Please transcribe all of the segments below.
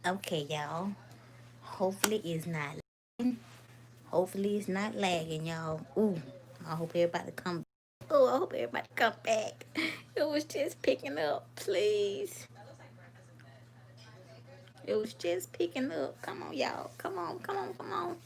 Okay, y'all. Hopefully it's not lagging. Hopefully it's not lagging, y'all. Ooh, I hope everybody come. Oh, I hope everybody come back. It was just picking up, please. It was just picking up. Come on, y'all. Come on, come on, come on.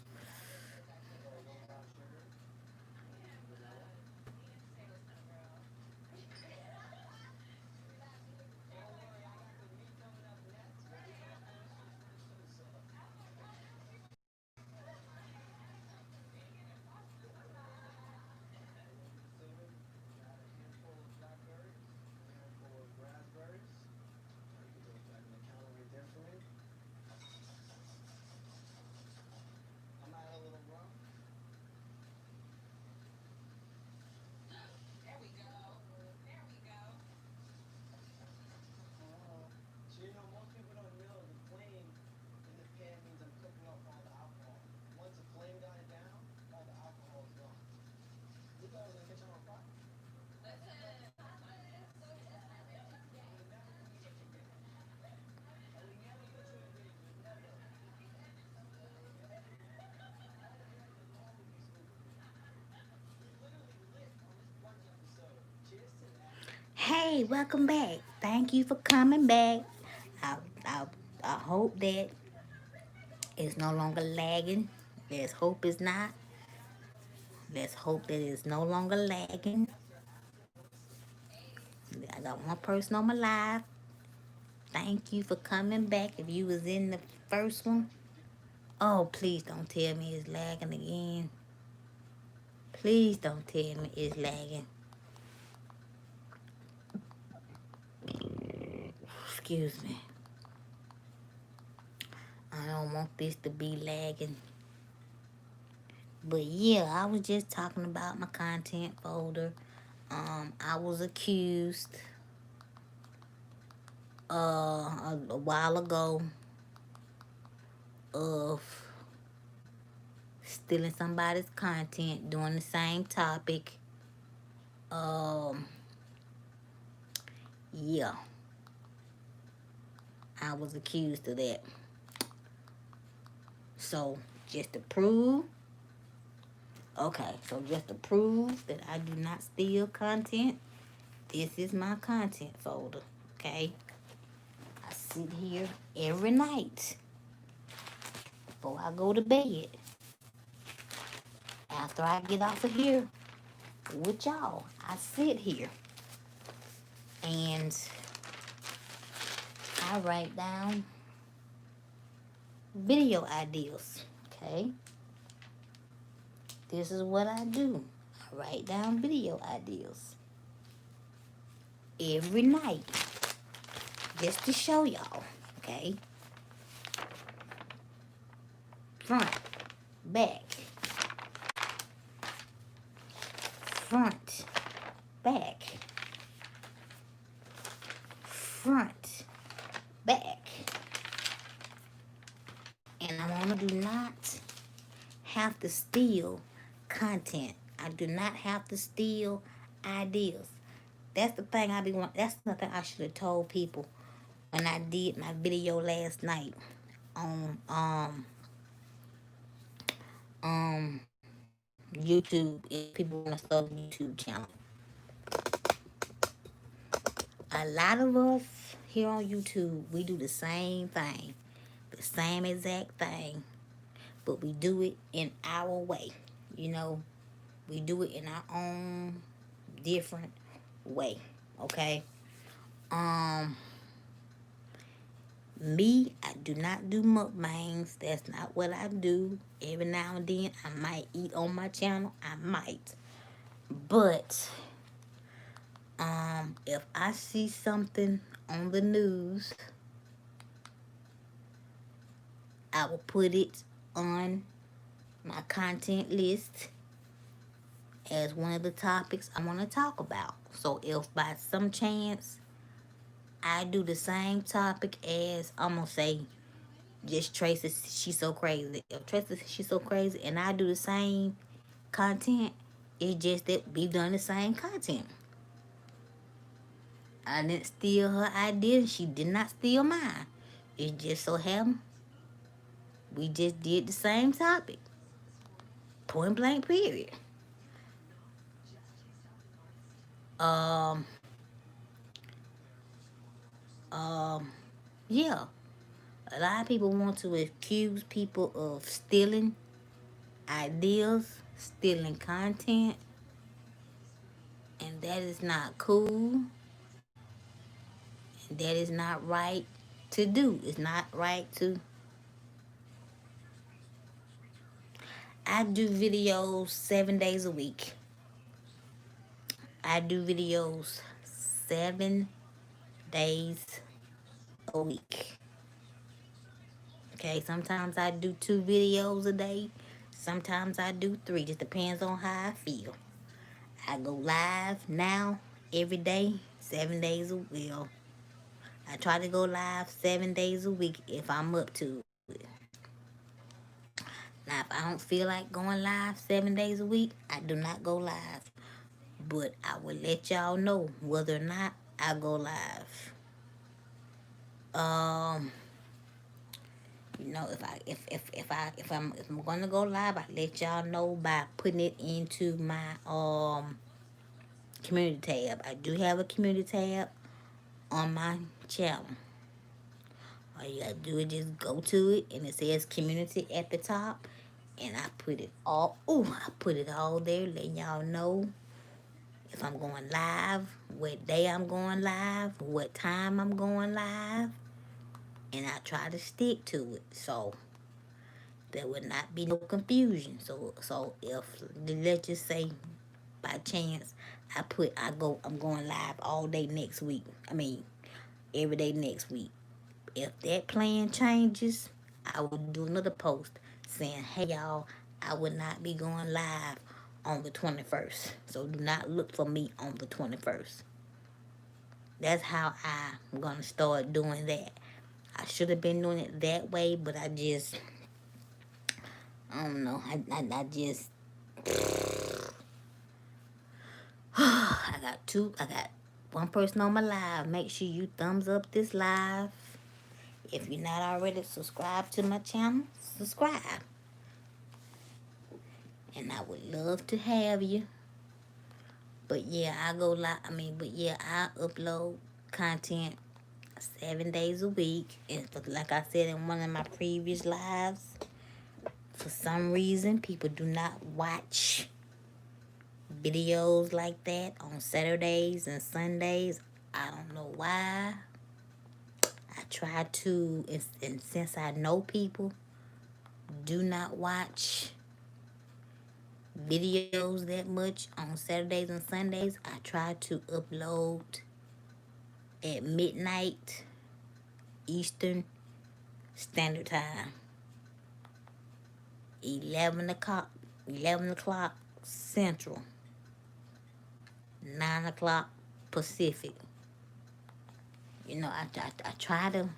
Hey, welcome back. Thank you for coming back. I, I, I hope that it's no longer lagging. Let's hope it's not. Let's hope that it's no longer lagging. I got one person on my live. Thank you for coming back. If you was in the first one, oh, please don't tell me it's lagging again. Please don't tell me it's lagging. Excuse me. I don't want this to be lagging. But yeah, I was just talking about my content folder. I was accused a while ago of stealing somebody's content doing the same topic. Um, yeah, I was accused of that. So just to prove, okay, so just to prove that I do not steal content, this is my content folder, okay? I sit here every night before I go to bed. After I get off of here with y'all, I sit here and I write down video ideas, okay? This is what I do. I write down video ideas every night just to show y'all, okay? Front, back, front, back, front, back. And I want to do not have to steal content. I do not have to steal ideas. That's the thing I be want. That's something I should have told people when I did my video last night on um YouTube. If people want to start a YouTube channel, a lot of us here on YouTube, we do the same thing, the same exact thing, but we do it in our way. You know, we do it in our own different way. Okay. Um, Me, I do not do mukbangs. That's not what I do. Every now and then, I might eat on my channel. I might. But, if I see something on the news, I will put it on my content list as one of the topics I want to talk about. So if by some chance I do the same topic as, I'm going to say, just Tracy, she's so crazy. If Tracy, she's so crazy, and I do the same content, it's just that we've done the same content. I didn't steal her idea. She did not steal mine. It just so happened we just did the same topic. Point blank period. Um, yeah. A lot of people want to accuse people of stealing ideas, stealing content, and that is not cool. That is not right to do. It's not right to. I do videos 7 days a week. I do videos 7 days a week. Okay, sometimes I do 2 videos a day. Sometimes I do 3. Just depends on how I feel. I go live now every day, 7 days a week. I try to go live 7 days a week if I'm up to it. Now, if I don't feel like going live 7 days a week, I do not go live. But I will let y'all know whether or not I go live. You know, if I'm gonna go live, I let y'all know by putting it into my community tab. I do have a community tab on my channel. All you gotta do is just go to it, and it says community at the top, and I put it all. I put it all there, letting y'all know if I'm going live, what day I'm going live, what time I'm going live, and I try to stick to it, so there would not be no confusion. So if, let's just say by chance I'm going live all day next week. I mean, every day next week. If that plan changes, I will do another post saying, hey y'all, I will not be going live on the 21st. So do not look for me on the 21st. That's how I'm going to start doing that. I should have been doing it that way, but I don't know. I just, I got one person on my live. Make sure you thumbs up this live. If you're not already subscribed to my channel, subscribe. And I would love to have you. But yeah, I upload content 7 days a week. And like I said in one of my previous lives, for some reason, people do not watch videos like that on Saturdays and Sundays. I don't know why. I try to, and since I know people do not watch videos that much on Saturdays and Sundays, I try to upload at midnight Eastern Standard Time, 11 o'clock Central, 9 o'clock Pacific. You know, I try to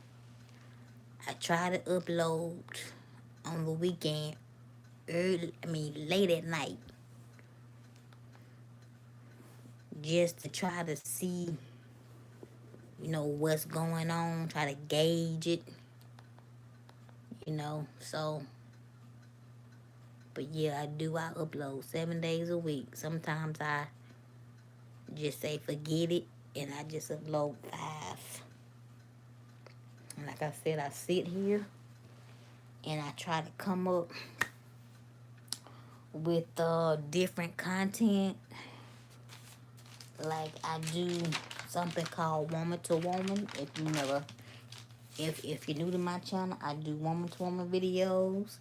upload on the weekend late at night, just to try to see, you know, what's going on, try to gauge it, you know, so, but yeah, I upload 7 days a week. Sometimes I just say forget it, and I just upload 5. And like I said, I sit here, and I try to come up with different content. Like I do something called Woman to Woman. If you're new to my channel, I do Woman to Woman videos.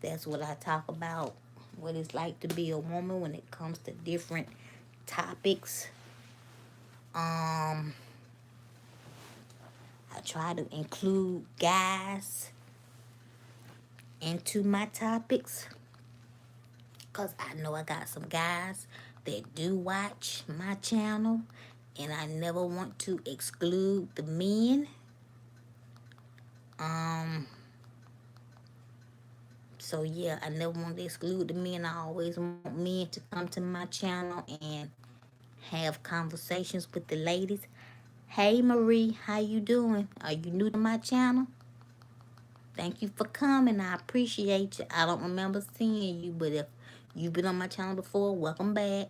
That's what I talk about, what it's like to be a woman when it comes to different topics. I try to include guys into my topics, because I know I got some guys that do watch my channel, and I never want to exclude the men. So yeah, I never want to exclude the men. I always want men to come to my channel and have conversations with the ladies. Hey Marie, how you doing? Are you new to my channel? Thank you for coming. I appreciate you. I don't remember seeing you, but if you've been on my channel before, welcome back.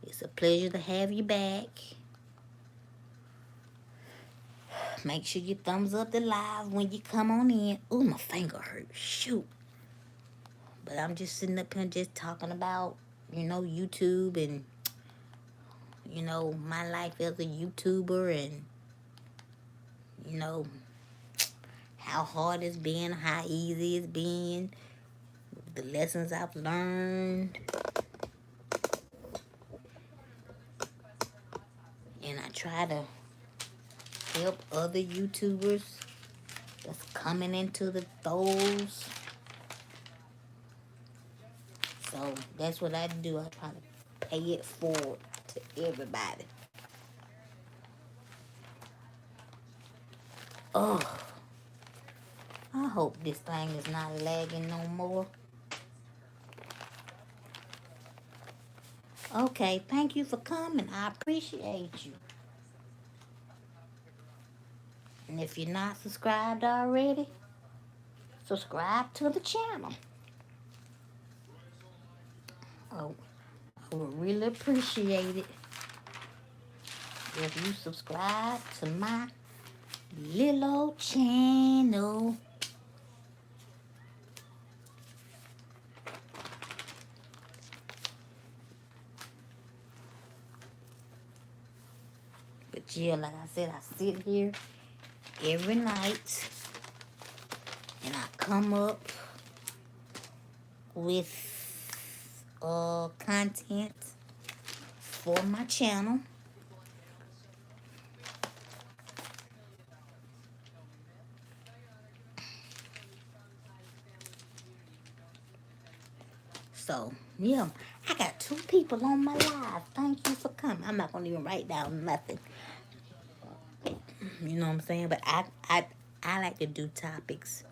It's a pleasure to have you back. Make sure you thumbs up the live when you come on in. Ooh, my finger hurt. Shoot. But I'm just sitting up here just talking about, YouTube and, my life as a YouTuber and, how hard it's been, how easy it's been, the lessons I've learned. And I try to help other YouTubers that's coming into the throes. So that's what I do. I try to pay it forward to everybody. Oh, I hope this thing is not lagging no more. Okay, thank you for coming. I appreciate you. And if you're not subscribed already, subscribe to the channel. Oh, I would really appreciate it if you subscribe to my little channel. But yeah, like I said, I sit here every night and I come up with content for my channel. So, yeah, I got 2 people on my live. Thank you for coming. I'm not going to even write down nothing. You know what I'm saying? But I like to do topics.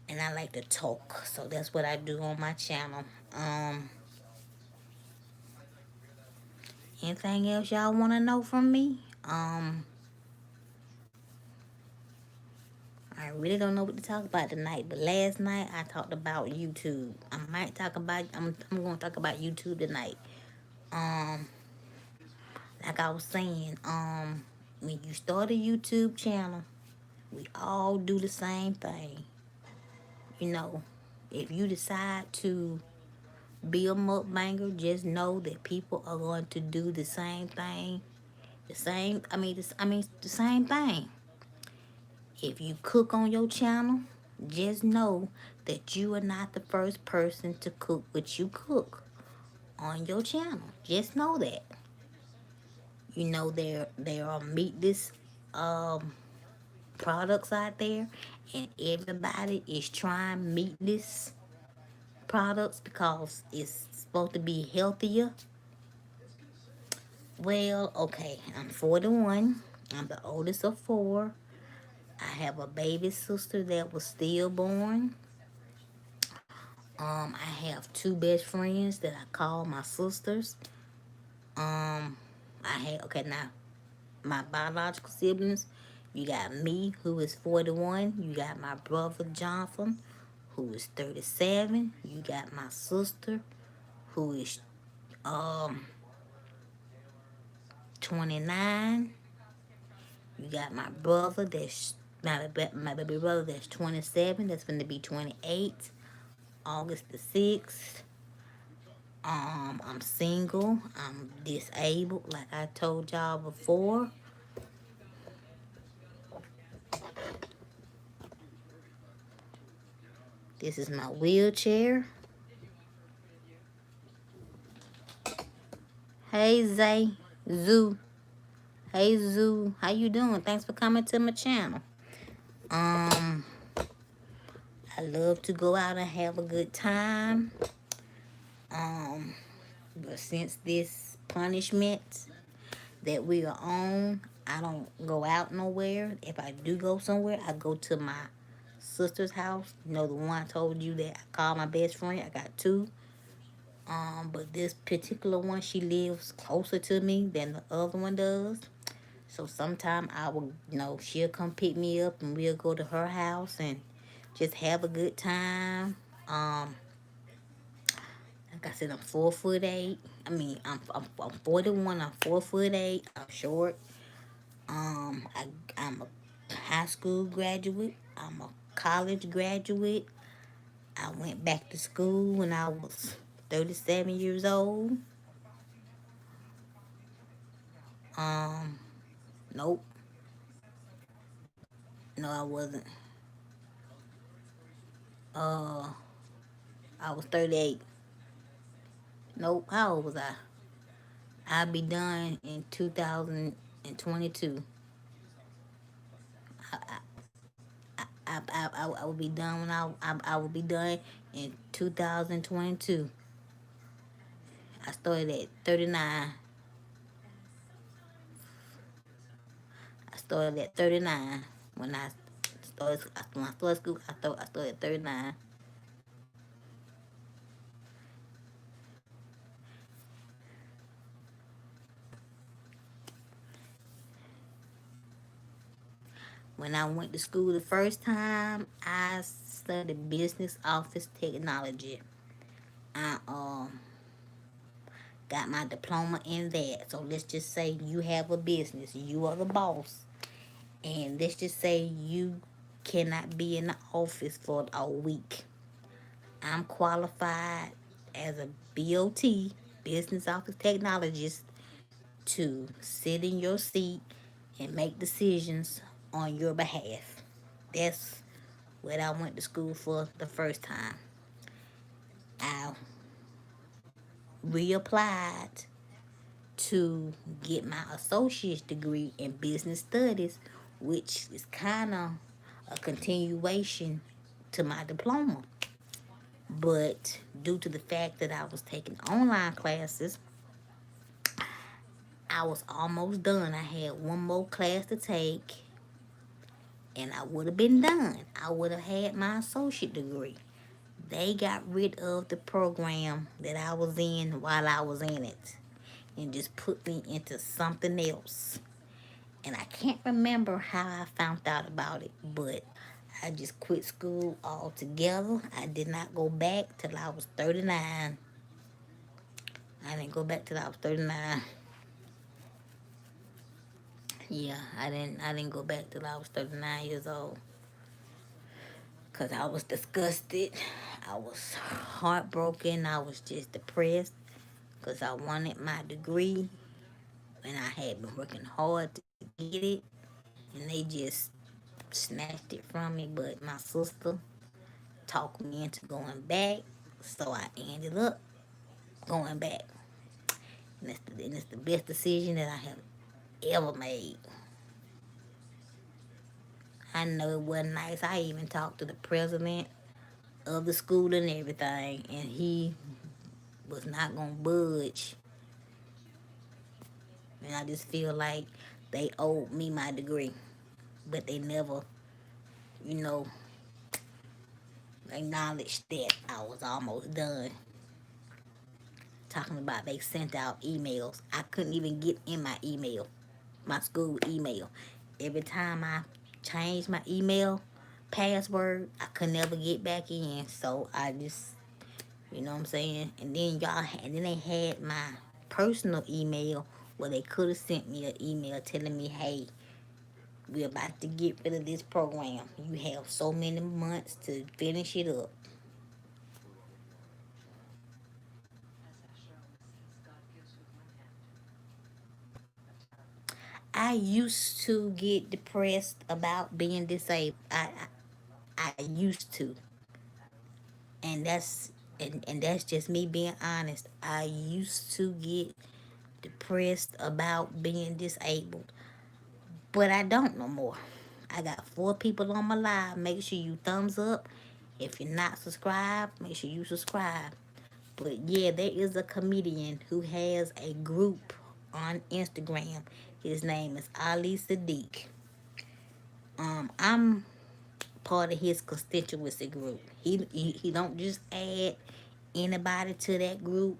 And I like to talk. So that's what I do on my channel. Anything else y'all want to know from me? I really don't know what to talk about tonight, but last night I talked about YouTube. I'm going to talk about YouTube tonight. Like I was saying, when you start a YouTube channel, we all do the same thing. If you decide to be a mukbanger, just know that people are going to do the same thing. The same thing. If you cook on your channel, just know that you are not the first person to cook what you cook on your channel. Just know that. There are meatless products out there, and everybody is trying meatless products because it's supposed to be healthier. Well, okay, I'm 41. I'm the oldest of 4. I have a baby sister that was stillborn. I have 2 best friends that I call my sisters. Now, my biological siblings, you got me, who is 41. You got my brother, Jonathan, who is 37. You got my sister, who is 29. You got my brother, my baby brother, that's 27. That's going to be 28. August the 6th. I'm single. I'm disabled, like I told y'all before. This is my wheelchair. Hey, Zoo. Hey, Zoo. How you doing? Thanks for coming to my channel. I love to go out and have a good time. But since this punishment that we are on, I don't go out nowhere. If I do go somewhere, I go to my sister's house. The one I told you that I call my best friend. I got 2. But this particular one, she lives closer to me than the other one does. So sometime I will, she'll come pick me up and we'll go to her house and just have a good time. Like I said, I'm 4'8". I mean, I'm 41. I'm 4'8". I'm short. I'm a high school graduate. I'm a college graduate. I went back to school when I was 37 years old. Um, nope. No, I wasn't. Uh, I was 38. Nope. How old was I? I'll be done in 2022. I will be done when I will be done in 2022. I started at 39. I started at 39 when I started school. I started at 39. When I went to school the first time, I studied business office technology. I got my diploma in that. So let's just say you have a business, you are the boss, and let's just say you cannot be in the office for a week. I'm qualified as a BOT, business office technologist, to sit in your seat and make decisions on your behalf. That's what I went to school for the first time. I reapplied to get my associate's degree in business studies, which is kind of a continuation to my diploma. But due to the fact that I was taking online classes, I was almost done. I had one more class to take, and I would have been done. I would have had my associate degree. They got rid of the program that I was in while I was in it and just put me into something else. And I can't remember how I found out about it, but I just quit school altogether. I did not go back till I was 39. I didn't go back till I was 39. Yeah, I didn't go back till I was 39 years old. Cause I was disgusted. I was heartbroken. I was just depressed. Cause I wanted my degree and I had been working hard to get it. And they just snatched it from me. But my sister talked me into going back. So I ended up going back. And it's the best decision that I have ever made. I know it wasn't nice. I even talked to the president of the school and everything, and he was not gonna budge. And I just feel like they owed me my degree, but they never, you know, acknowledged that I was almost done. Talking about they sent out emails. I couldn't even get in my email, my school email. Every time I changed my email password, I could never get back in. So I just, you know what I'm saying? And then they had my personal email where they could have sent me an email telling me, hey, we're about to get rid of this program. You have so many months to finish it up. I used to get depressed about being disabled. I used to. And that's just me being honest. I used to get depressed about being disabled. But I don't no more. I got 4 people on my live. Make sure you thumbs up. If you're not subscribed, make sure you subscribe. But yeah, there is a comedian who has a group on Instagram. His name is Ali Sadiq. I'm part of his constituency group. He don't just add anybody to that group.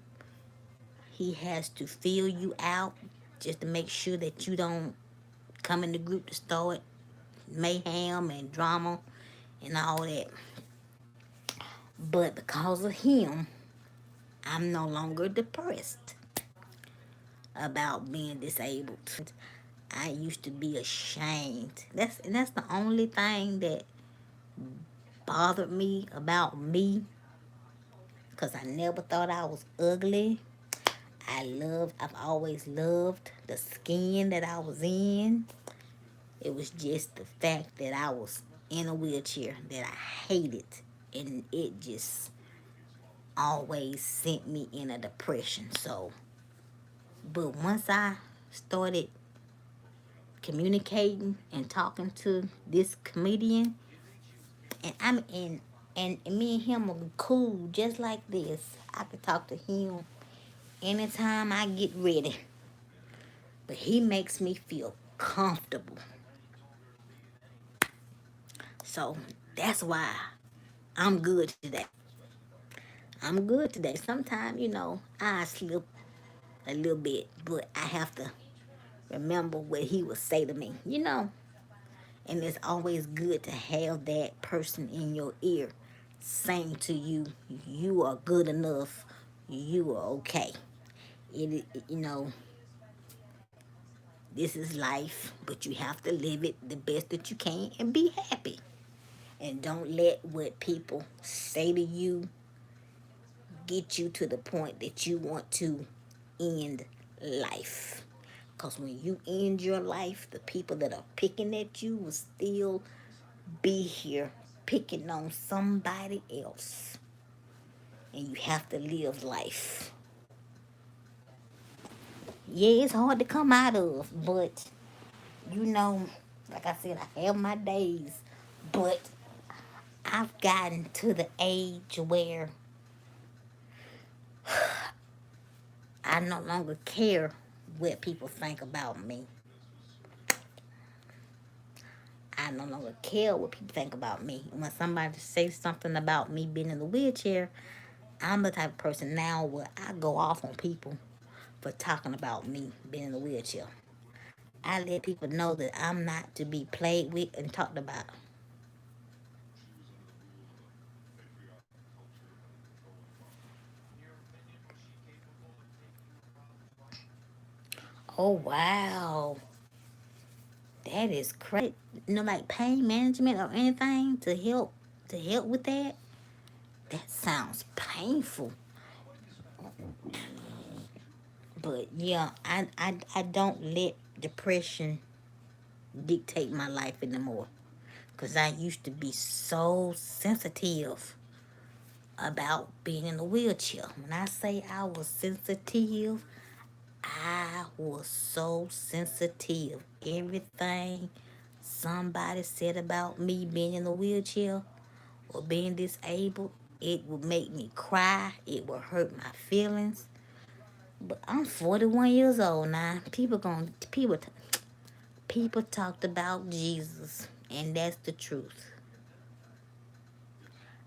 He has to fill you out just to make sure that you don't come in the group to start mayhem and drama and all that. But because of him, I'm no longer depressed about being disabled. I used to be ashamed. That's the only thing that bothered me about me, because I never thought I was ugly. I've always loved the skin that I was in. It was just the fact that I was in a wheelchair that I hated, and it just always sent me in a depression. So, but once I started communicating and talking to this comedian, and me and him are cool just like this. I could talk to him anytime I get ready. But he makes me feel comfortable. So that's why I'm good today. I'm good today. Sometimes, I slip a little bit, but I have to remember what he would say to me. And it's always good to have that person in your ear saying to you, you are good enough, you are okay. This is life, but you have to live it the best that you can and be happy. And don't let what people say to you get you to the point that you want to end life. Because when you end your life, the people that are picking at you will still be here picking on somebody else. And you have to live life. Yeah, it's hard to come out of, but like I said, I have my days. But I've gotten to the age where I no longer care what people think about me. I no longer care what people think about me. When somebody says something about me being in the wheelchair, I'm the type of person now where I go off on people for talking about me being in the wheelchair. I let people know that I'm not to be played with and talked about. Oh, wow. That is crazy. Like pain management or anything to help with that? That sounds painful. But yeah, I don't let depression dictate my life anymore. Because I used to be so sensitive about being in a wheelchair. When I say I was sensitive, I was so sensitive. Everything somebody said about me being in a wheelchair or being disabled, it would make me cry. It would hurt my feelings. But I'm 41 years old now. People talked about Jesus, and that's the truth.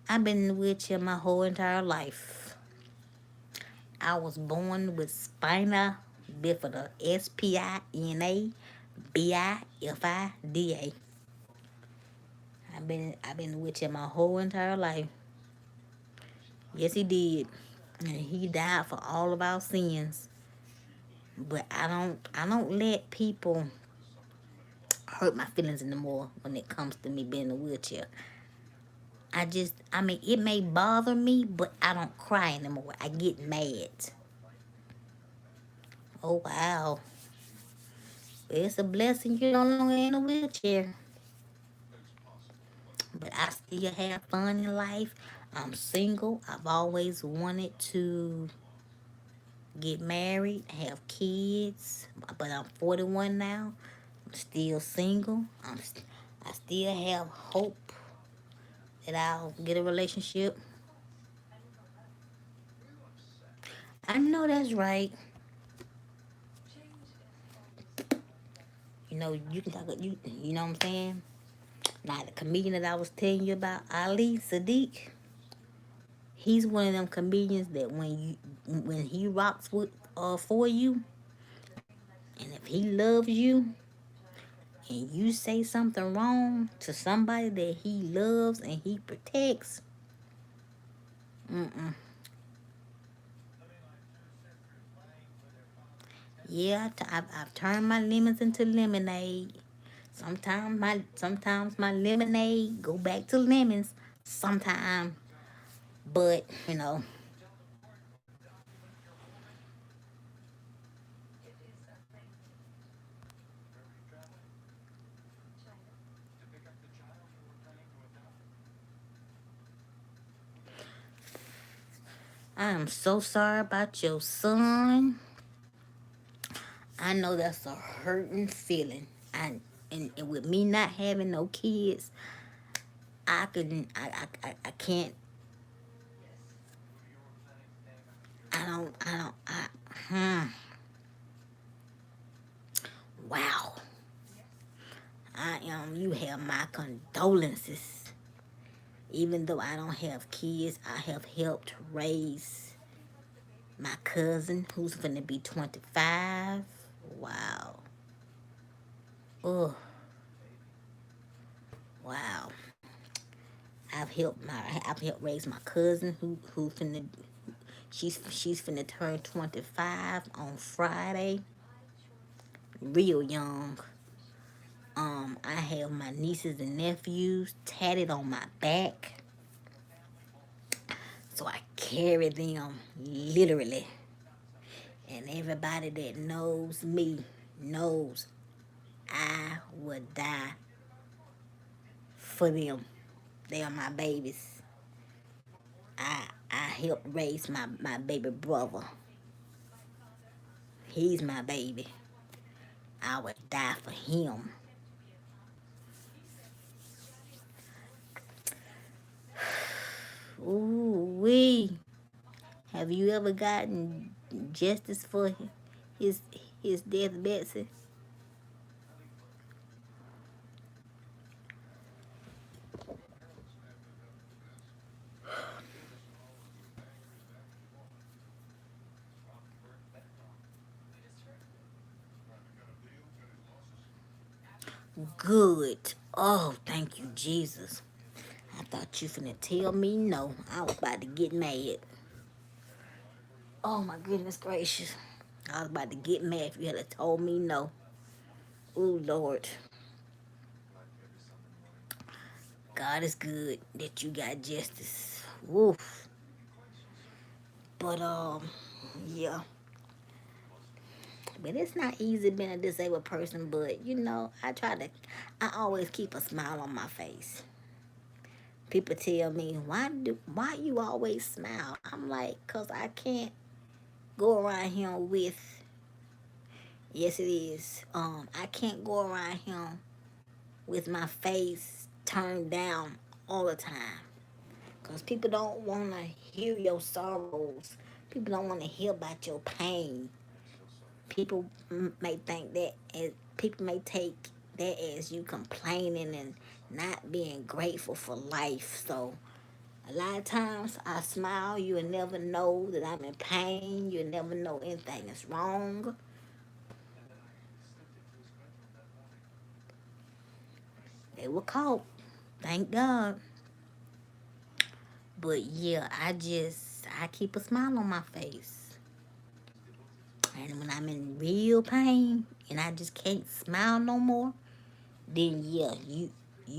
I've been in a wheelchair my whole entire life. I was born with spina bifida, SPINA BIFIDA. I've been in a wheelchair my whole entire life. Yes, he did, and he died for all of our sins. But I don't let people hurt my feelings anymore when it comes to me being in a wheelchair. It may bother me, but I don't cry anymore. I get mad. Oh, wow. It's a blessing you're no longer in a wheelchair. But I still have fun in life. I'm single. I've always wanted to get married, have kids. But I'm 41 now. I'm still single. I still have hope that I'll get a relationship. I know that's right. You can talk. You know what I'm saying? Now the comedian that I was telling you about, Ali Sadiq, he's one of them comedians that when he rocks with for you, and if he loves you, and you say something wrong to somebody that he loves and he protects, mm-mm. Yeah, I've turned my lemons into lemonade. Sometimes my lemonade go back to lemons. Sometimes, but I am so sorry about your son. I know that's a hurting feeling. And with me not having no kids, I can't. I don't. Wow. You have my condolences. Even though I don't have kids, I have helped raise my cousin who's gonna be 25. Wow. Oh, wow. I've helped raise my cousin who finna she's finna turn 25 on Friday. Real young. I have my nieces and nephews tatted on my back. So I carry them literally. And everybody that knows me knows I would die for them. They are my babies. I helped raise my baby brother. He's my baby. I would die for him. Ooh wee. Have you ever gotten justice for his his death, Betsy? Good. Oh, thank you, Jesus. I thought you finna tell me no. I was about to get mad. Oh my goodness gracious. I was about to get mad if you had told me no. Oh Lord. God is good that you got justice. Woof. But yeah. But it's not easy being a disabled person, but I always keep a smile on my face. People tell me, why you always smile? I'm like, cause I can't go around here with, yes it is. I can't go around here with my face turned down all the time. Cause people don't wanna hear your sorrows. People don't wanna hear about your pain. People may think that as people may take that as you complaining and not being grateful for life. So a lot of times I smile, you'll never know that I'm in pain, you'll never know anything is wrong. They were caught, thank God. But yeah, I keep a smile on my face. And when I'm in real pain and I just can't smile no more, then yeah, you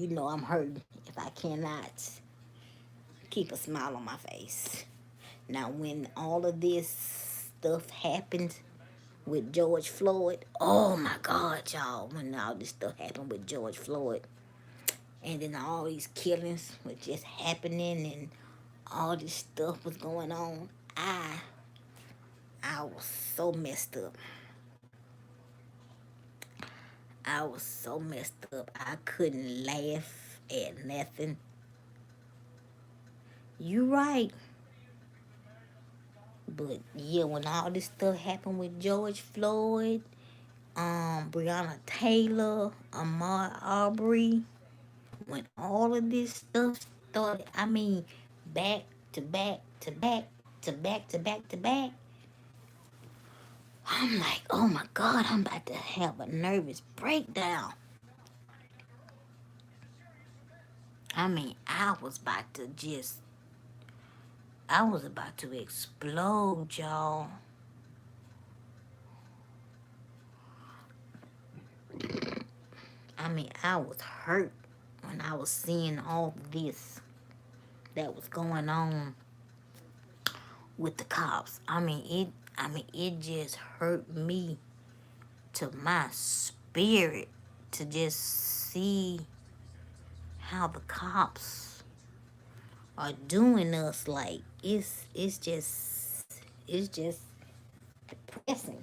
know I'm hurting if I cannot keep a smile on my face. Now, when all of this stuff happened with George Floyd, oh my God, y'all, when all this stuff happened with George Floyd, and then all these killings were just happening, and all this stuff was going on, I was so messed up. I was so messed up. I couldn't laugh at nothing. You right. But yeah, when all this stuff happened with George Floyd, Breonna Taylor, Ahmaud Arbery, when all of this stuff started, I mean, back to back to back to back to back to back, I'm like, oh my God, I'm about to have a nervous breakdown. I mean, I was about to explode, y'all. I mean, I was hurt when I was seeing all this that was going on with the cops. It just hurt me to my spirit to just see how the cops are doing us. Like it's just depressing.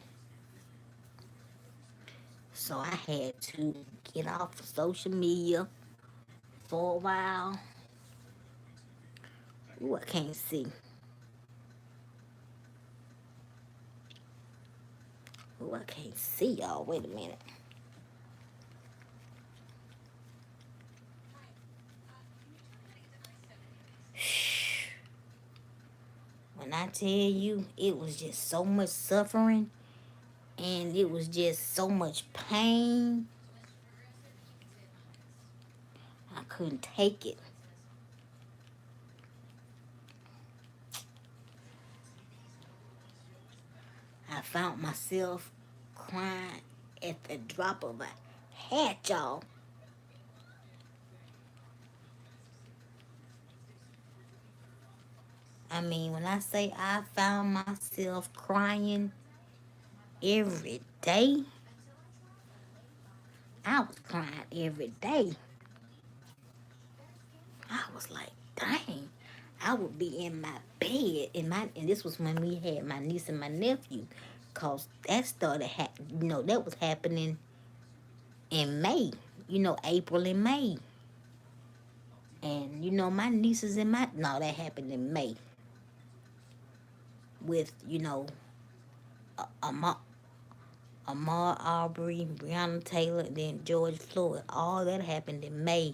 So I had to get off of social media for a while. Ooh, I can't see. Ooh, I can't see y'all. Wait a minute. When I tell you, it was just so much suffering and it was just so much pain. I couldn't take it. I found myself crying at the drop of a hat, y'all. I mean, when I say I found myself crying every day, I was crying every day. I was like, dang. I would be in my bed, and this was when we had my niece and my nephew, cause that started that was happening in May, April and May, and my nieces and my no, that happened in May with Ahmaud Arbery, Breonna Taylor, and then George Floyd. All that happened in May,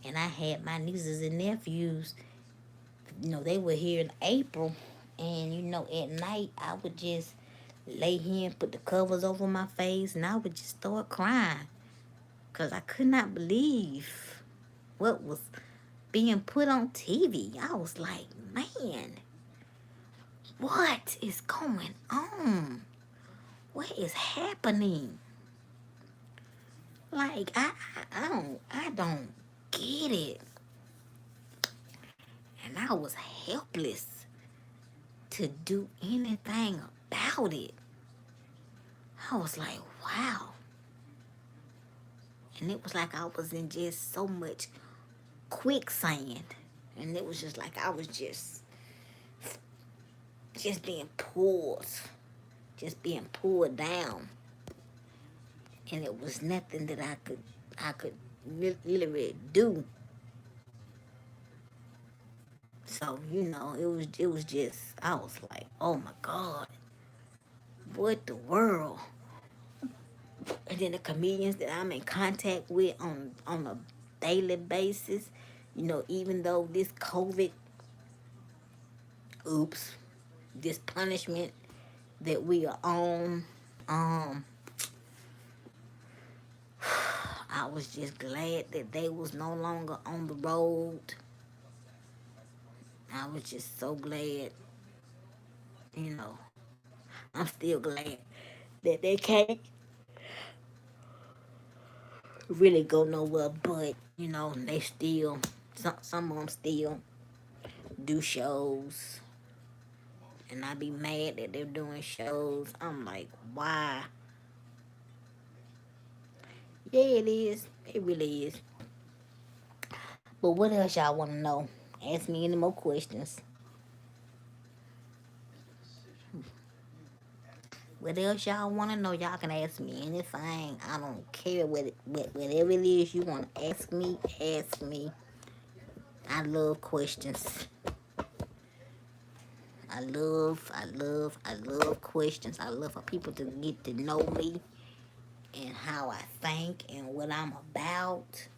and I had my nieces and nephews. They were here in April, and at night I would just lay here and put the covers over my face, and I would just start crying because I could not believe what was being put on TV. I was like, man, what is going on? What is happening? Like I don't get it. And I was helpless to do anything about it. I was like, wow. And it was like I was in just so much quicksand. And it was just like I was just being pulled. Just being pulled down. And it was nothing that I could really do. So, it was just I was like, oh my God, what the world? And then the comedians that I'm in contact with on a daily basis, even though this COVID, oops, this punishment that we are on, um, I was just glad that they was no longer on the road. I was just so glad, you know. I'm still glad that they can't really go nowhere, but they still some of them still do shows, and I be mad that they're doing shows. I'm like, why? Yeah, it is. It really is. But what else y'all want to know? Ask me any more questions. What else y'all want to know? Y'all can ask me anything. I don't care whatever it is you want to ask me. Ask me. I love questions. I love questions. I love for people to get to know me and how I think and what I'm about.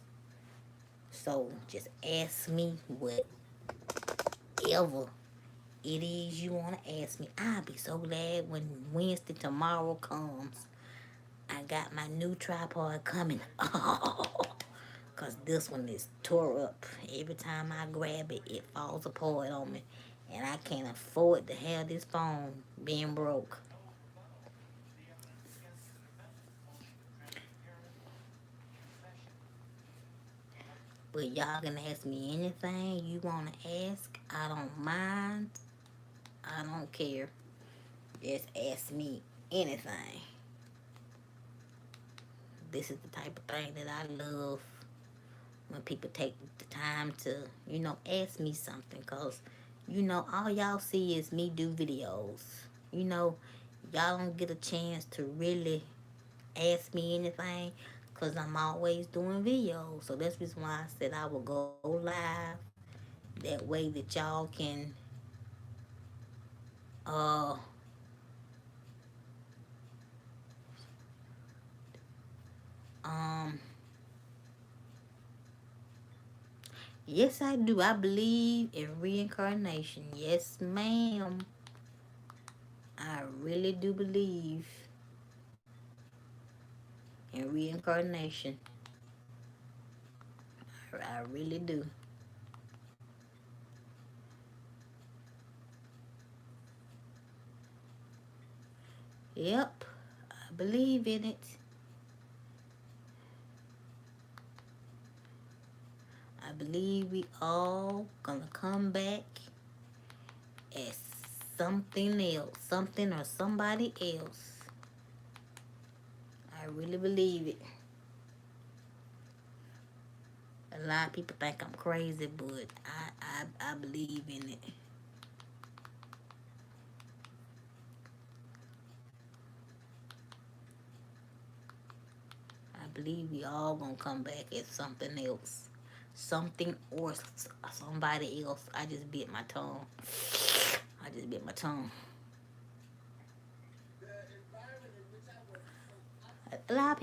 So just ask me whatever it is you want to ask me. I'll be so glad when Wednesday tomorrow comes. I got my new tripod coming. Oh, Because this one is tore up. Every time I grab it, it falls apart on me. And I can't afford to have this phone being broke. But y'all can ask me anything you want to ask. I don't mind. I don't care. Just ask me anything. This is the type of thing that I love when people take the time to, ask me something. Because, all y'all see is me do videos. Y'all don't get a chance to really ask me anything because I'm always doing videos. So that's the reason why I said I will go live. That way that y'all can uh um yes I do. I believe in reincarnation. Yes, ma'am. I really do believe in reincarnation. I really do. Yep. I believe in it. I believe we all gonna come back as something else, something or somebody else. I really believe it. A lot of people think I'm crazy, but I believe in it. I believe we all gonna come back as something else. Something or somebody else. I just bit my tongue. I just bit my tongue. A lot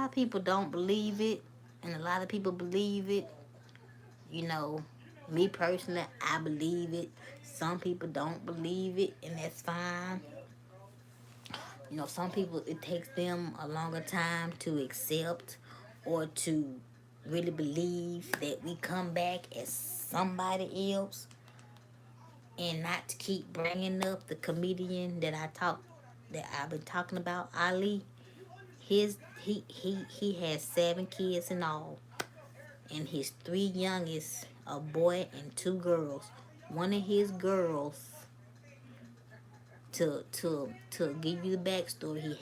of people don't believe it, and a lot of people believe it. You know, me personally, I believe it. Some people don't believe it, and that's fine. Some people, it takes them a longer time to accept or to really believe that we come back as somebody else, and not to keep bringing up the comedian that I've been talking about, Ali. He has 7 kids in all, and his 3 youngest, a boy and 2 girls. One of his girls, to give you the backstory,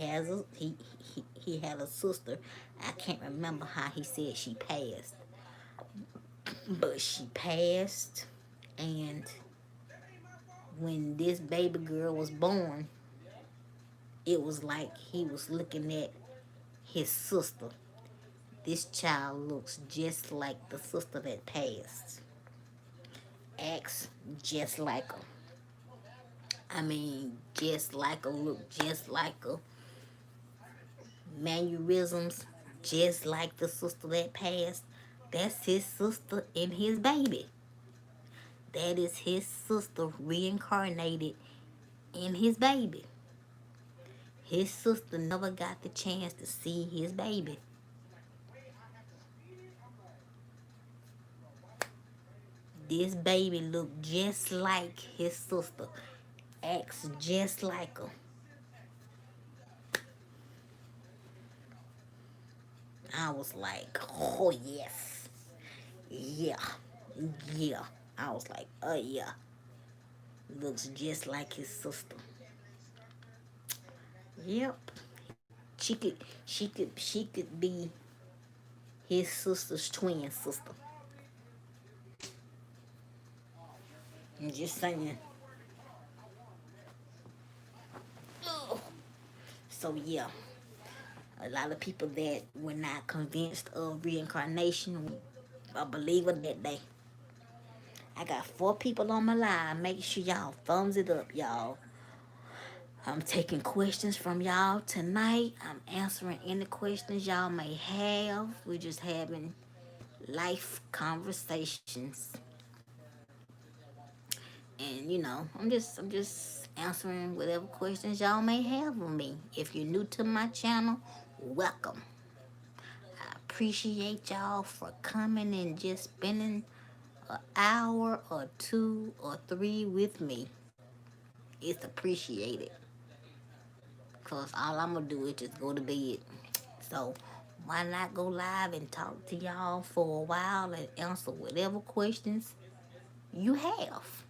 he had a sister. I can't remember how he said she passed, but she passed, and when this baby girl was born, it was like he was looking at his sister. This child looks just like the sister that passed. Acts just like her. I mean, just like her, look just like her. Mannerisms just like the sister that passed. That's his sister and his baby. That is his sister reincarnated in his baby. His sister never got the chance to see his baby. This baby looked just like his sister. Acts just like her. I was like, oh yes. Yeah. Yeah. I was like, oh yeah. Looks just like his sister. Yep. She could be his sister's twin sister. I'm just saying. Ugh. So yeah, a lot of people that were not convinced of reincarnation a believer that day. I got 4 people on my line. Make sure y'all thumbs it up, y'all. I'm taking questions from y'all tonight. I'm answering any questions y'all may have. We're just having life conversations. And I'm just answering whatever questions y'all may have of me. If you're new to my channel, welcome. I appreciate y'all for coming and just spending an hour or two or three with me. It's appreciated. Because all I'm going to do is just go to bed. So why not go live and talk to y'all for a while and answer whatever questions you have.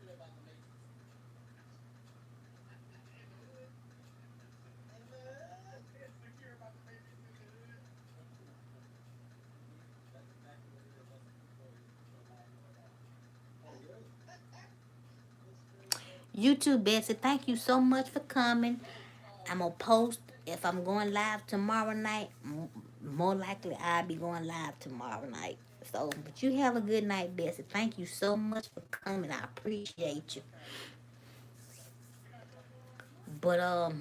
You too, Betsy. Thank you so much for coming. I'm going to post if I'm going live tomorrow night. More likely I'll be going live tomorrow night. So, but you have a good night, Betsy. Thank you so much for coming. I appreciate you. But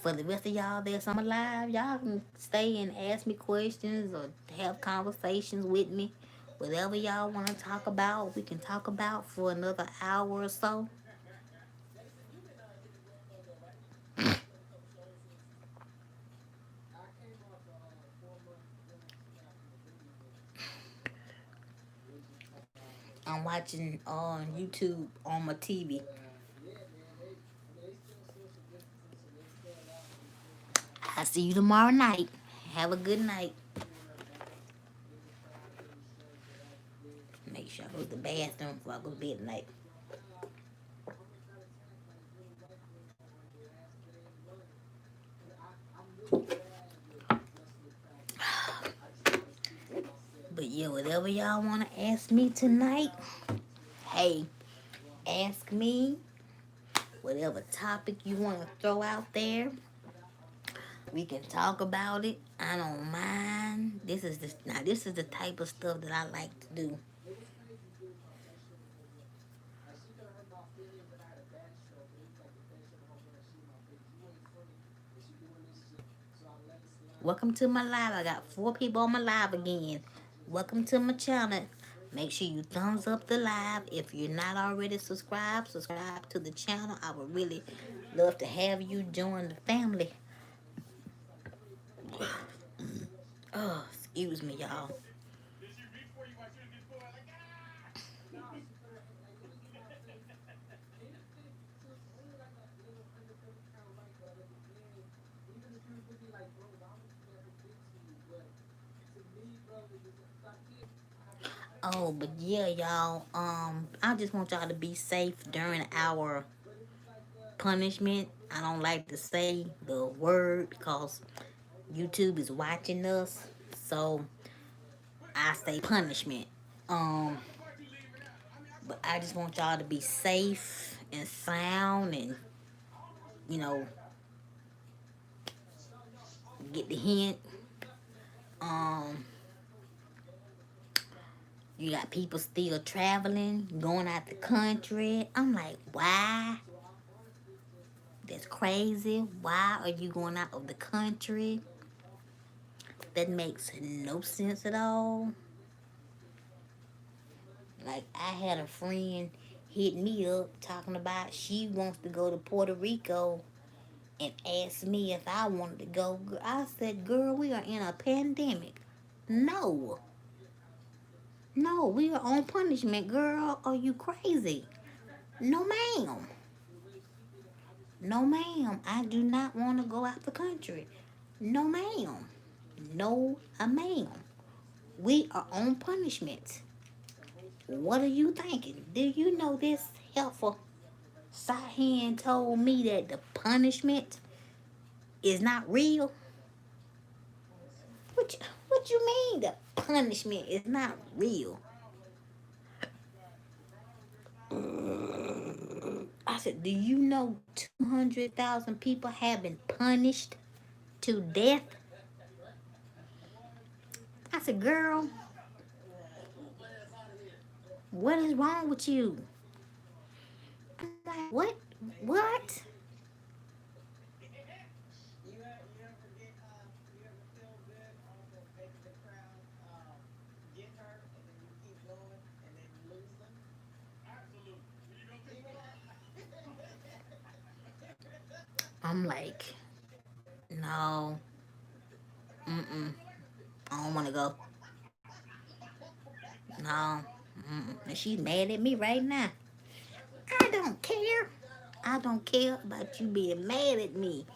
for the rest of y'all that's on my live, y'all can stay and ask me questions or have conversations with me. Whatever y'all want to talk about, we can talk about for another hour or so. I'm watching on YouTube on my TV. I'll see you tomorrow night. Have a good night. Make sure I go to the bathroom before I go to bed tonight. But yeah, whatever y'all want to ask me tonight, hey, ask me. Whatever topic you want to throw out there, we can talk about it. I don't mind. This is the type of stuff that I like to do. Welcome to my live. I got 4 people on my live again. Welcome to my channel. Make sure you thumbs up the live. If you're not already subscribed, subscribe to the channel. I would really love to have you join the family. Oh, excuse me, y'all. Oh, but yeah, y'all. I just want y'all to be safe during our punishment. I don't like to say the word because YouTube is watching us. So I say punishment. Um, but I just want y'all to be safe and sound and you know get the hint. Um, you got people still traveling, going out the country. I'm like, why? That's crazy. Why are you going out of the country? That makes no sense at all. Like, I had a friend hit me up talking about she wants to go to Puerto Rico and asked me if I wanted to go. I said, girl, we are in a pandemic. No. No, we are on punishment, girl. Are you crazy? No, ma'am. No, ma'am. I do not want to go out the country. No, ma'am. No, ma'am. We are on punishment. What are you thinking? Do you know this helpful? Sahin told me that the punishment is not real. What you mean the punishment is not real? I said, do you know 200,000 people have been punished to death? I said, girl, what is wrong with you? I'm like, what? What? I'm like, no, I don't want to go. No. And she's mad at me right now. I don't care. I don't care about you being mad at me.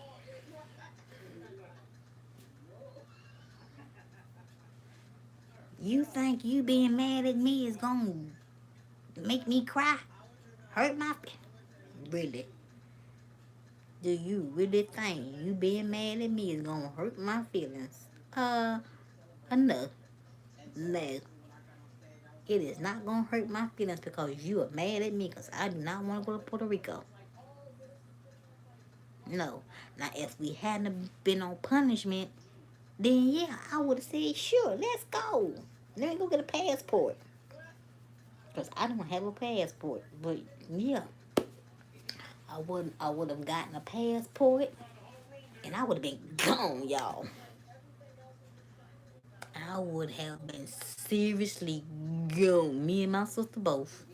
You think you being mad at me is gonna make me cry? Hurt my really? Do you really think you being mad at me is gonna hurt my feelings? No. No. It is not gonna hurt my feelings because you are mad at me because I do not want to go to Puerto Rico. No. Now, if we hadn't been on punishment, then yeah, I would have said, sure, let's go. Let me go get a passport. Because I don't have a passport. But yeah, I would have gotten a passport and I would have been gone, y'all. I would have been seriously gone. Me and my sister both.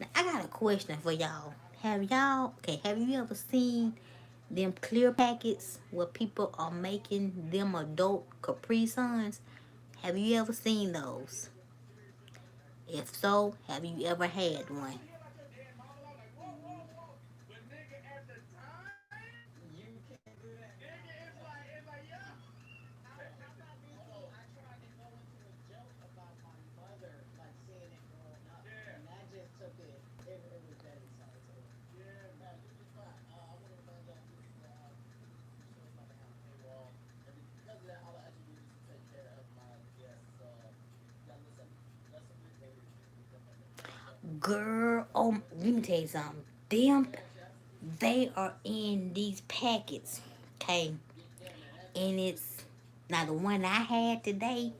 Now, I got a question for y'all. Have you ever seen them clear packets where people are making them adult Capri Suns? Have you ever seen those? If so, have you ever had one? Girl, oh, let me tell you something. Them, they are in these packets, okay? And it's, now the one I had today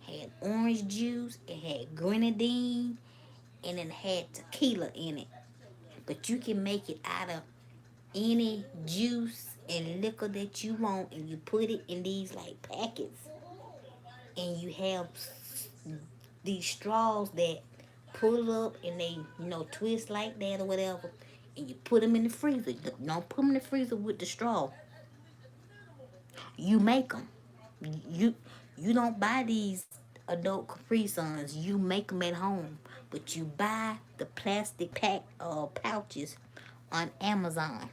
had orange juice, it had grenadine, and it had tequila in it. But you can make it out of any juice and liquor that you want, and you put it in these like packets, and you have these straws that pull up and they twist like that or whatever, and you put them in the freezer. Don't put them in the freezer with the straw. You make them. You you don't buy these adult Capri Suns. You make them at home, but you buy the plastic pouches on Amazon.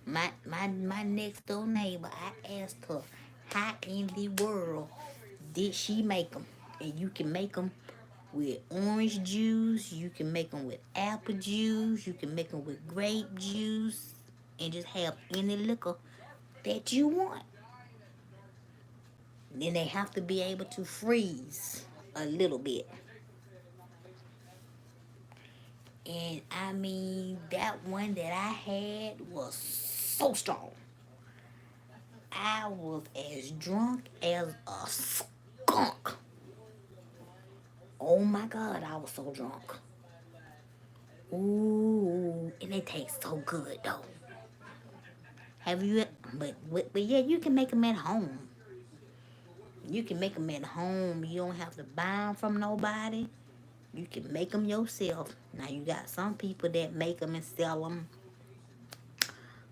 My next door neighbor, I asked her, how in the world did she make them? And you can make them with orange juice. You can make them with apple juice. You can make them with grape juice, and just have any liquor that you want. Then they have to be able to freeze a little bit. And I mean, that one that I had was so strong. I was as drunk as a skunk. Oh my God, I was so drunk. Ooh, and they taste so good though. Have you? But yeah, you can make them at home. You can make them at home. You don't have to buy them from nobody. You can make them yourself. Now you got some people that make them and sell them,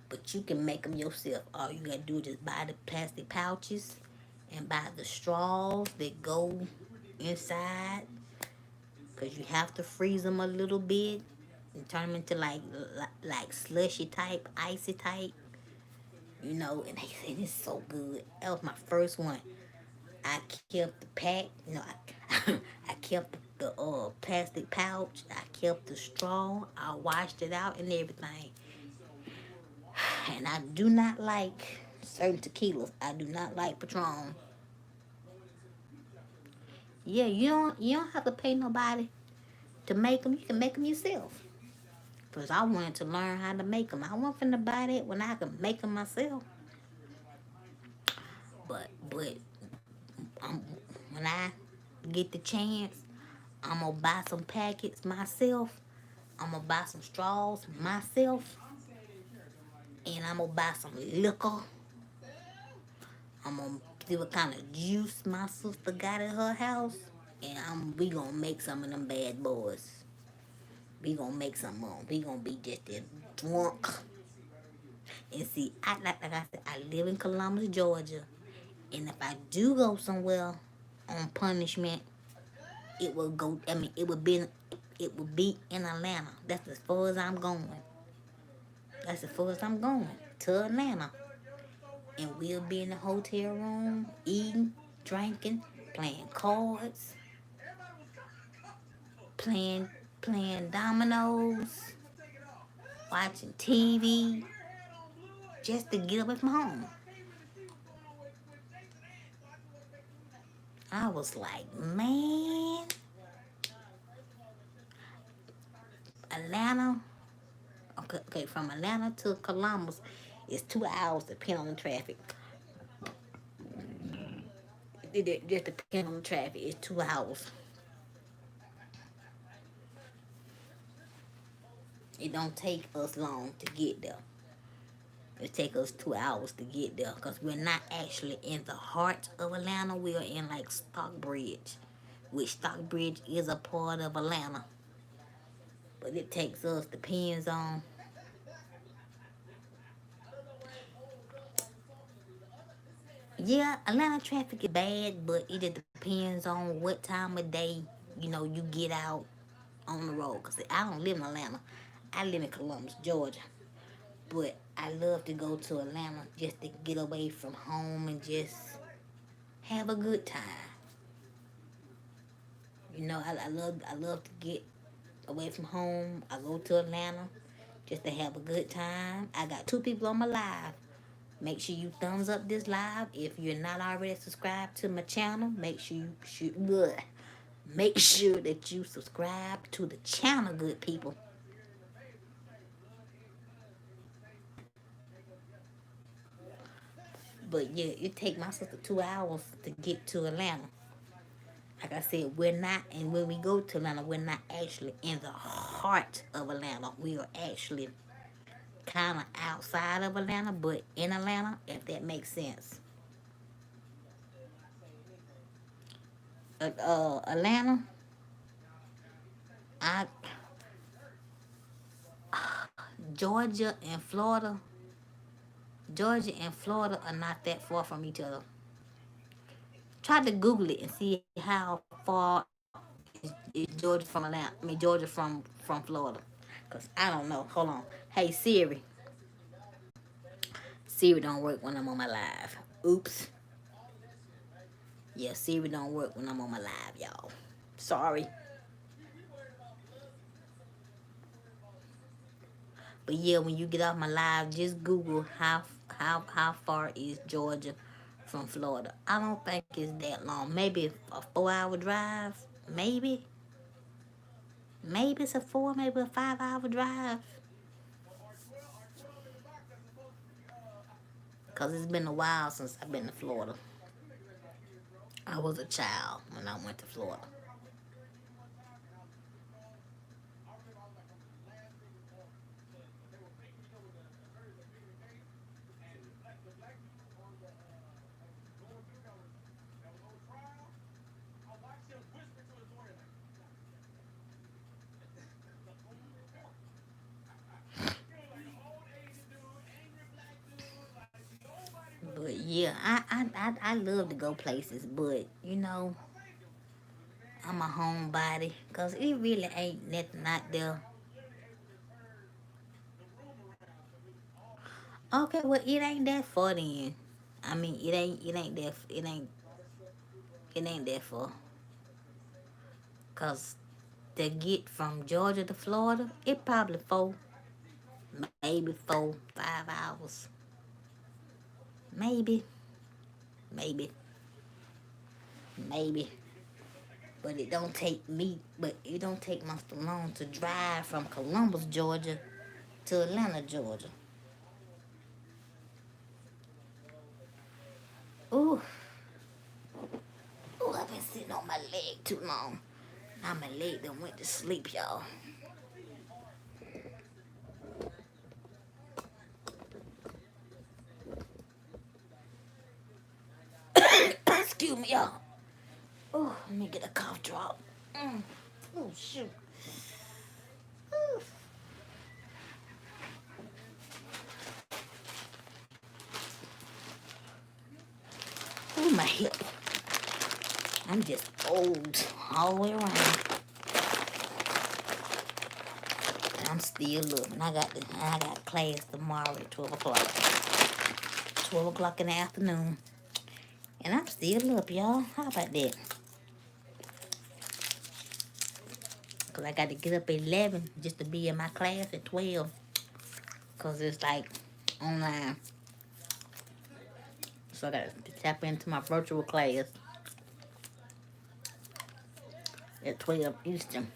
but you can make them yourself. All you gotta do is just buy the plastic pouches and buy the straws that go inside, because you have to freeze them a little bit and turn them into like slushy type, icy type, and it's so good. That was my first one. I kept the pack, I kept the plastic pouch, I kept the straw, I washed it out and everything. And I do not like certain tequilas. I do not like Patron. Yeah, you don't have to pay nobody to make them. You can make them yourself. Cause I wanted to learn how to make them. I wasn't finna buy that when I could make them myself. But when I get the chance, I'm gonna buy some packets myself. I'm gonna buy some straws myself, and I'm gonna buy some liquor. I'm gonna see what kind of juice my sister got at her house, and we gonna make some of them bad boys. We gonna make some of them. We gonna be just as drunk. And see, like I said, I live in Columbus, Georgia. And if I do go somewhere on punishment, it will go. I mean, it will be in Atlanta. That's as far as I'm going. That's as far as I'm going to Atlanta. And we'll be in the hotel room, eating, drinking, playing cards, playing playing dominoes, watching TV, just to get away from home. I was like, man, Atlanta. Okay, from Atlanta to Columbus is 2 hours, depending on the traffic. It just depends on the traffic. It's 2 hours. It don't take us long to get there. It take us 2 hours to get there because we're not actually in the heart of Atlanta. We are in like Stockbridge, which Stockbridge is a part of Atlanta. But it takes us, depends on. Yeah, Atlanta traffic is bad, but it just depends on what time of day, you get out on the road. Because I don't live in Atlanta. I live in Columbus, Georgia. But I love to go to Atlanta just to get away from home and just have a good time. I love to get away from home. I go to Atlanta just to have a good time. I got 2 people on my live. Make sure you thumbs up this live. If you're not already subscribed to my channel, make sure that you subscribe to the channel, good people. But yeah, it take my sister 2 hours to get to Atlanta. Like I said, we're not, and when we go to Atlanta, we're not actually in the heart of Atlanta. We are actually kind of outside of Atlanta, but in Atlanta, if that makes sense. Atlanta, I, Georgia and Florida, Georgia and Florida are not that far from each other. Try to Google it and see how far is Georgia from Atlanta. I mean Georgia from Florida, cause I don't know. Hold on. Hey Siri. Siri don't work when I'm on my live. Oops. Yeah, Siri don't work when I'm on my live, y'all. Sorry. But yeah, when you get off my live, just Google how far is Georgia from Florida. I don't think it's that long. Maybe a 4 hour drive. Maybe. Maybe it's maybe a 5 hour drive. Cause it's been a while since I've been to Florida. I was a child when I went to Florida. But yeah, I love to go places, but I'm a homebody because it really ain't nothing out there. Okay, well it ain't that far then. I mean it ain't that far. Cause to get from Georgia to Florida, it probably maybe 4, 5 hours. Maybe, maybe, maybe. But it don't take much too long to drive from Columbus, Georgia to Atlanta, Georgia. Ooh, ooh, I've been sitting on my leg too long. Now my leg done went to sleep, y'all. Excuse me, y'all. Oh, let me get a cough drop. Oh, shoot. Ooh. my hip. I'm just old all the way around. And I'm still looking. I got class tomorrow at 12 o'clock. 12 o'clock in the afternoon. And I'm still up, y'all. How about that? Because I got to get up at 11 just to be in my class at 12. Because it's like online. So I got to tap into my virtual class at 12 Eastern.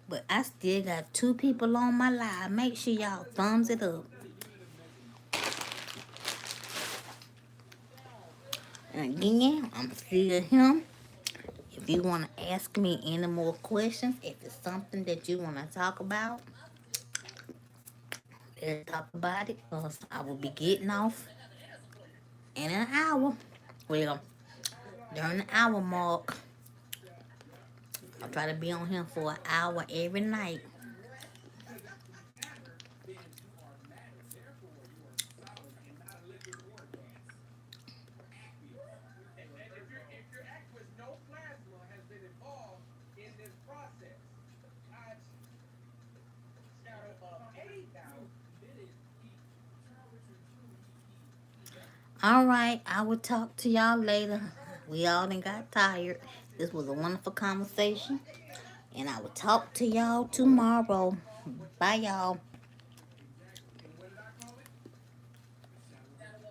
But I still got 2 people on my live. Make sure y'all thumbs it up. And again, I'm still here. If you want to ask me any more questions, if it's something that you want to talk about, let's talk about it. Because I will be getting off in an hour. Well, during the hour mark, I'll try to be on here for an hour every night. Alright, I will talk to y'all later. We all done got tired. This was a wonderful conversation. And I will talk to y'all tomorrow. Bye, y'all.